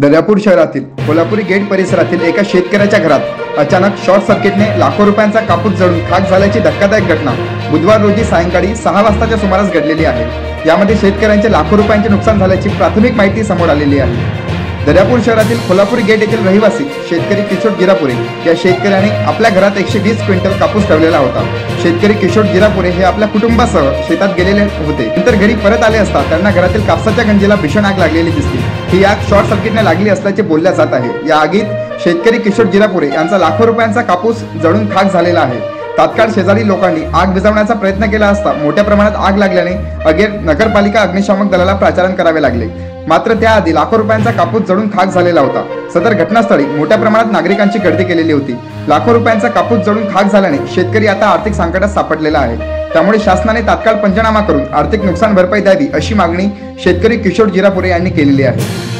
दर्यापूर शहरातील कोल्हापुरी गेट परिसरातील एका शेतकऱ्याच्या घरात अचानक शॉर्ट सर्किटने लाखो रुपयांचा कापूस जळून खाक झाल्याची धक्कादायक घटना बुधवार रोजी सायंकाळी 6 वाजताच्या सुमारास घडलेली आहे। यामध्ये शेतकऱ्यांचे लाखो रुपयांचे नुकसान झाल्याची प्राथमिक माहिती समोर आलेली आहे। दर्यापूर शहरातील कोल्हापुरी गेट येथील रहिवासी शेतकरी किशोर गिरापुरे या शेतकऱ्याने आपल्या घरात 120 क्विंटल कापूस ठेवलेला होता। शेतकरी किशोर गिरापुरे हे आपल्या कुटुंबासह शेतात गेलेले होते। नंतर घरी परत आले असता त्यांना घरातील कापसाच्या गंजीला भीषण आग लागलेली दिसली। ही आग शॉर्ट सर्किटने लागली असल्याचे बोलल्या जात आहे। या आगीत शेतकरी किशोर गिरापुरे यांचा लाखो रुपयांचा कापूस जळून खाक झालेला आहे। तात्काळ शेजारी लोकांनी आग विझवण्याचा प्रयत्न केला असता मोठ्या प्रमाणात आग लागल्याने अखेर नगरपालिका अग्निशामक दलाला प्राचारण करावे लागले। मात्र त्याआधी लाखो रुपयांचा कापूस जळून खाक झालेला होता। सदर घटनास्थळी मोठ्या प्रमाणात नागरिकांची गर्दी केलेली होती। लाखो रुपयांचा कापूस जळून खाक झाल्याने शेतकरी आता आर्थिक संकटात सापडलेला आहे। त्यामुळे शासनाने तात्काळ पंचनामा करून आर्थिक नुकसान भरपाई द्यावी अशी मागणी शेतकरी किशोर गिरापुरे यांनी केलेली आहे।